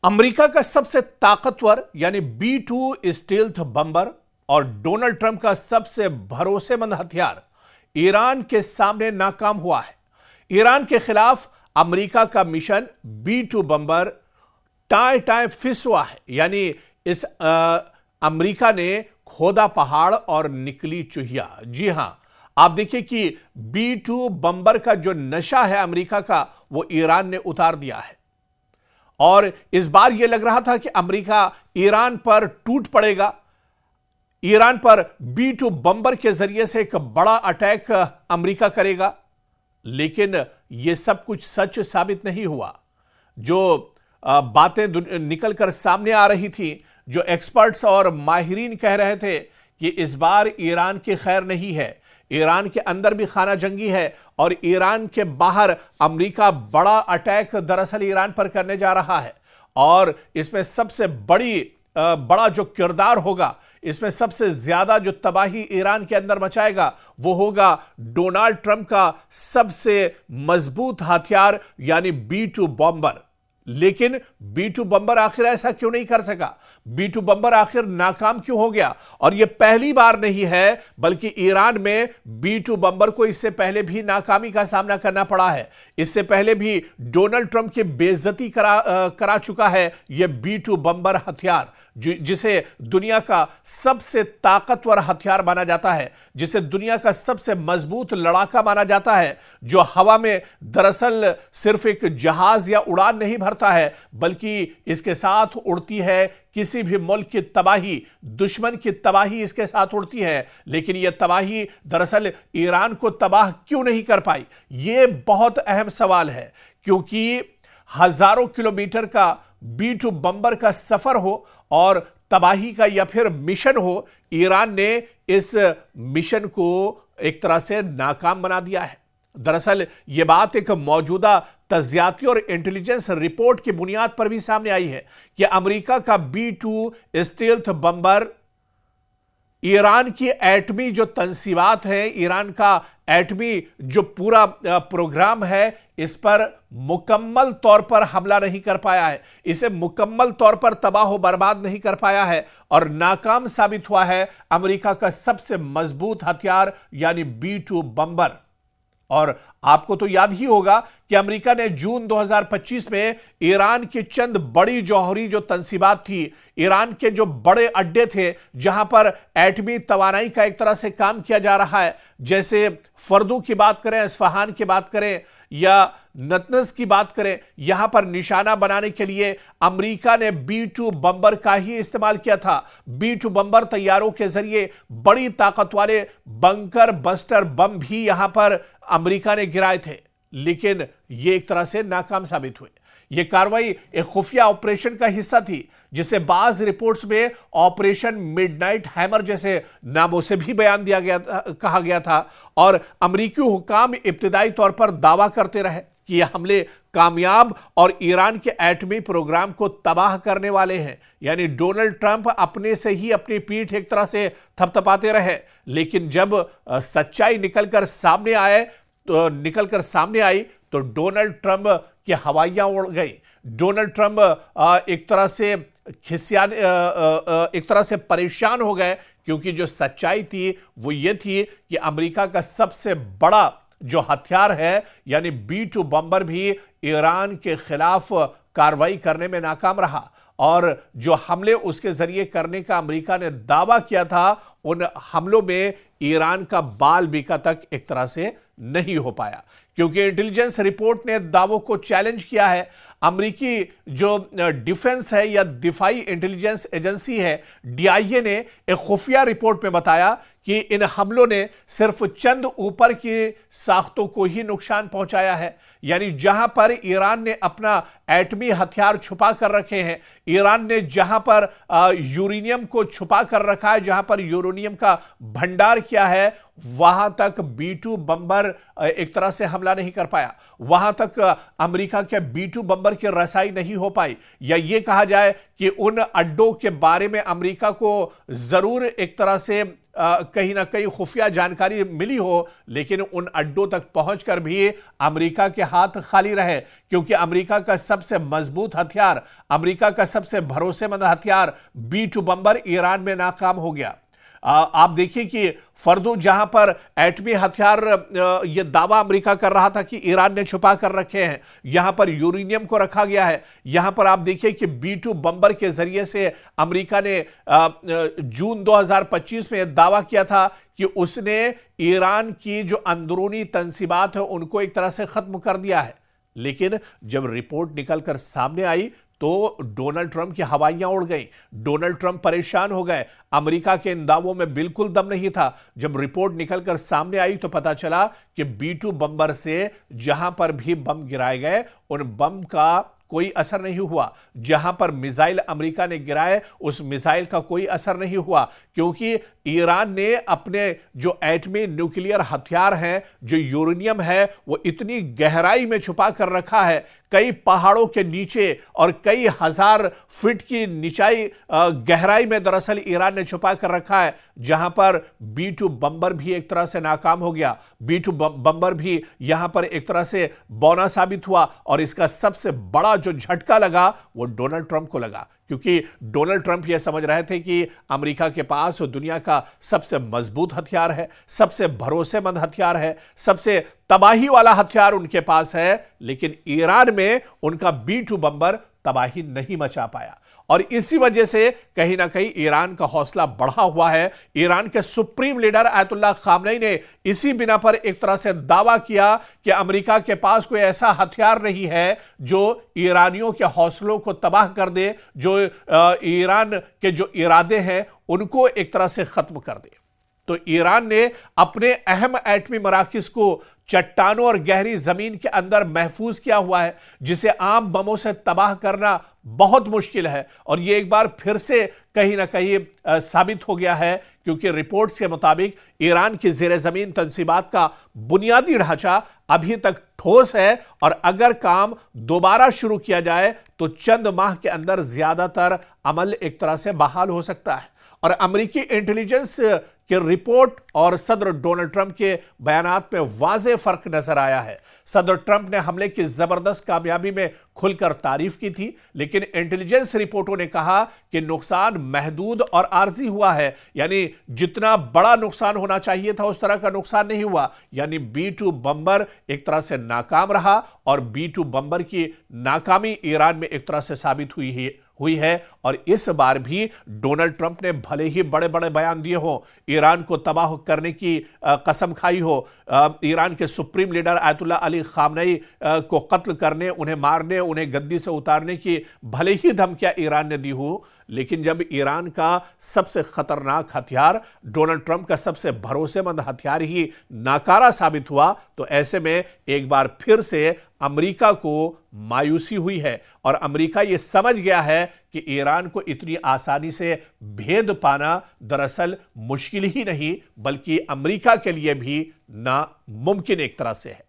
America का सबसे ताकतवर यानी B-2 स्टील्थ बम्बर और डोनाल्ड ट्रंप का सबसे भरोसेमंद हथियार ईरान के सामने नाकाम हुआ है। ईरान के खिलाफ अमेरिका का मिशन B-2 बम्बर टाए टाए फिस हुआ है, यानी इस अमेरिका ने खोदा पहाड़ और निकली चुहिया। जी हां, आप देखिए कि B-2 बम्बर का जो नशा है अमेरिका का, वो ईरान ने उतार दिया है। और इस बार यह लग रहा था कि अमेरिका ईरान पर टूट पड़ेगा, ईरान पर B-2 बम्बर के जरिए से एक बड़ा अटैक अमेरिका करेगा, लेकिन यह सब कुछ सच साबित नहीं हुआ। जो बातें निकलकर सामने आ रही थी, जो एक्सपर्ट्स और माहिरीन कह रहे थे कि इस बार ईरान की खैर नहीं है, ईरान के अंदर भी खाना जंगी है और ईरान के बाहर अमेरिका बड़ा अटैक दरअसल ईरान पर करने जा रहा है। और इसमें सबसे बड़ा जो किरदार होगा, इसमें सबसे ज्यादा जो तबाही ईरान के अंदर मचाएगा, वो होगा डोनाल्ड ट्रंप का सबसे मजबूत हथियार यानी B-2 बम्बर। लेकिन B-2 बम्बर आखिर ऐसा क्यों नहीं कर सका? B-2 बम्बर आखिर नाकाम क्यों हो गया? और यह पहली बार नहीं है, बल्कि ईरान में B-2 बम्बर को इससे पहले भी नाकामी का सामना करना पड़ा है। इससे पहले भी डोनाल्ड ट्रंप की बेइज्जती करा चुका है यह B-2 बम्बर हथियार, जिसे दुनिया का सबसे ताकतवर हथियार माना जाता है, जिसे दुनिया का सबसे मजबूत लड़ाका माना जाता है, जो हवा में दरअसल सिर्फ एक जहाज या उड़ान नहीं भरता है, बल्कि इसके साथ उड़ती है किसी भी मुल्क की तबाही, दुश्मन की तबाही इसके साथ उड़ती है। लेकिन यह तबाही दरअसल ईरान को तबाह क्यों नहीं कर पाई? यह बहुत अहम सवाल है, क्योंकि हजारों किलोमीटर का B-2 बम्बर का सफर हो और तबाही का या फिर मिशन हो, ईरान ने इस मिशन को एक तरह से नाकाम बना दिया है। दरअसल यह बात एक मौजूदा तज्जियाती और इंटेलिजेंस रिपोर्ट की बुनियाद पर भी सामने आई है कि अमेरिका का B-2 स्टील्थ बम्बर ईरान की एटमी जो तंसीबात है, ईरान का एटमी जो पूरा प्रोग्राम है, इस पर मुकम्मल तौर पर हमला नहीं कर पाया है, इसे मुकम्मल तौर पर तबाह बर्बाद नहीं कर पाया है और नाकाम साबित हुआ है अमेरिका का सबसे मजबूत हथियार यानी B-2 बम्बर। और आपको तो याद ही होगा कि अमेरिका ने जून 2025 में ईरान की चंद बड़ी जौहरी जो तंसीबात थी, ईरान के जो बड़े अड्डे थे जहां पर एटमी तवानाई का एक तरह से काम किया जा रहा है, जैसे फर्दू की बात करें, इस्फहान की बात करें या नतनज की बात करें, यहां पर निशाना बनाने के लिए अमेरिका ने B-2 बम्बर का ही इस्तेमाल किया था। B-2 बम्बर तैयारों के जरिए बड़ी ताकत वाले बंकर बस्टर बम भी यहां पर अमेरिका ने गिराए थे, लेकिन यह एक तरह से नाकाम साबित हुए। यह कार्रवाई एक खुफिया ऑपरेशन का हिस्सा थी, जिसे बाज रिपोर्ट्स में ऑपरेशन मिडनाइट हैमर जैसे नामों से भी बयान दिया गया कहा गया था। और अमेरिकी हुकाम इब्तिदाई तौर पर दावा करते रहे कि यह हमले कामयाब और ईरान के एटमी प्रोग्राम को तबाह करने वाले हैं, यानी डोनाल्ड ट्रंप अपने से ही अपनी पीठ एक तरह से थपथपाते रहे। लेकिन जब सच्चाई निकलकर सामने आई तो डोनाल्ड ट्रंप की हवाइयां उड़ गई। डोनाल्ड ट्रंप एक तरह से परेशान हो गए, क्योंकि जो सच्चाई थी वो ये थी कि अमेरिका का सबसे बड़ा जो हथियार है यानी B-2 बम्बर भी ईरान के खिलाफ कार्रवाई करने में नाकाम रहा। और जो हमले उसके जरिए करने का अमेरिका ने दावा किया था, उन हमलों में ईरान का बाल बीका तक एक तरह से नहीं हो पाया, क्योंकि इंटेलिजेंस रिपोर्ट ने दावों को चैलेंज किया है। अमेरिकी जो डिफेंस है या दिफाई इंटेलिजेंस एजेंसी है, DIA ने एक खुफिया रिपोर्ट में बताया कि इन हमलों ने सिर्फ चंद ऊपर की साख्तों को ही नुकसान पहुंचाया है, यानी जहां पर ईरान ने अपना एटमी हथियार छुपा कर रखे हैं, ईरान ने जहां पर यूरेनियम को छुपा कर रखा है, जहां पर यूरेनियम का भंडार किया है, वहां तक B-2 बम्बर एक तरह से हमला नहीं कर पाया, वहां तक अमेरिका के B-2 बम्बर की रसाई नहीं हो पाई। या यह कहा जाए कि उन अड्डों के बारे में अमेरिका को जरूर एक तरह से कहीं ना कहीं खुफिया जानकारी मिली हो, लेकिन उन अड्डों तक पहुंचकर भी अमेरिका के हाथ खाली रहे, क्योंकि अमेरिका का सबसे मजबूत हथियार, अमेरिका का सबसे भरोसेमंद हथियार B-2 बम्बर ईरान में नाकाम हो गया। आप देखिए कि फर्दो जहां पर एटमी हथियार यह दावा अमेरिका कर रहा था कि ईरान ने छुपा कर रखे हैं, यहां पर यूरेनियम को रखा गया है। यहां पर आप देखिए कि B-2 बम्बर के जरिए से अमेरिका ने जून 2025 में दावा किया था कि उसने ईरान की जो अंदरूनी तंसीबात है उनको एक तरह से खत्म कर दिया है। लेकिन जब रिपोर्ट निकलकर सामने आई तो डोनाल्ड ट्रंप की हवाइयां उड़ गईं, डोनाल्ड ट्रंप परेशान हो गए। अमेरिका के इन दावों में बिल्कुल दम नहीं था। जब रिपोर्ट निकलकर सामने आई तो पता चला कि B-2 बम्बर से जहां पर भी बम गिराए गए उन बम का कोई असर नहीं हुआ। जहां पर मिसाइल अमेरिका ने गिराए उस मिसाइल का कोई असर नहीं हुआ, क्योंकि ईरान ने अपने जो एटमी न्यूक्लियर हथियार हैं, जो यूरेनियम है, वो इतनी गहराई में छुपा कर रखा है, कई पहाड़ों के नीचे और कई हजार फीट की निचाई गहराई में दरअसल ईरान ने छुपा कर रखा है, जहां पर B-2 बम्बर भी एक तरह से नाकाम हो गया। B-2 बम्बर भी यहां पर एक तरह से बौना साबित हुआ, और इसका सबसे बड़ा जो झटका लगा वो डोनाल्ड ट्रंप को लगा, क्योंकि डोनाल्ड ट्रंप यह समझ रहे थे कि अमेरिका के पास दुनिया का सबसे मजबूत हथियार है, सबसे भरोसेमंद हथियार है, सबसे तबाही वाला हथियार उनके पास है, लेकिन ईरान में उनका B-2 बम्बर तबाही नहीं मचा पाया। और इसी वजह से कहीं ना कहीं ईरान का हौसला बढ़ा हुआ है। ईरान के सुप्रीम लीडर आयतुल्लाह खामनेई ने इसी बिना पर एक तरह से दावा किया कि अमेरिका के पास कोई ऐसा हथियार नहीं है जो ईरानियों के हौसलों को तबाह कर दे, जो ईरान के जो इरादे हैं उनको एक तरह से खत्म कर दे। तो ईरान ने अपने अहम एटमी मराकिज को चट्टानों और गहरी जमीन के अंदर महफूज किया हुआ है, जिसे आम बमों से तबाह करना बहुत मुश्किल है। और यह एक बार फिर से कहीं ना कहीं साबित हो गया है, क्योंकि रिपोर्ट्स के मुताबिक ईरान की जेर जमीन तंसीबात का बुनियादी ढांचा अभी तक ठोस है, और अगर काम दोबारा शुरू किया जाए तो चंद माह के अंदर ज्यादातर अमल एक तरह से बहाल हो सकता है। और अमेरिकी इंटेलिजेंस की रिपोर्ट और सदर डोनाल्ड ट्रंप के बयानात में वाज़ेह फर्क नजर आया है। सदर ट्रंप ने हमले की जबरदस्त कामयाबी में खुलकर तारीफ की थी, लेकिन इंटेलिजेंस रिपोर्टों ने कहा कि नुकसान महदूद और आर्जी हुआ है, यानी जितना बड़ा नुकसान होना चाहिए था उस तरह का नुकसान नहीं हुआ। यानी B-2 बम्बर एक तरह से नाकाम रहा, और B-2 बम्बर की नाकामी ईरान में एक तरह से साबित हुई है। और इस बार भी डोनाल्ड ट्रंप ने भले ही बड़े बड़े बयान दिए हो, ईरान को तबाह करने की कसम खाई हो, ईरान के supreme leader Ayatollah Ali Khamenei को कत्ल करने, उन्हें मारने, उन्हें गद्दी से उतारने की भले ही धमकियां ईरान ने दी हो, लेकिन जब ईरान का सबसे खतरनाक हथियार, डोनाल्ड ट्रंप का सबसे भरोसेमंद हथियार ही नाकारा साबित हुआ, तो ऐसे में एक बार फिर से अमेरिका को मायूसी हुई है। और अमेरिका यह समझ गया है कि ईरान को इतनी आसानी से भेद पाना दरअसल मुश्किल ही नहीं, बल्कि अमेरिका के लिए भी नामुमकिन एक तरह से है।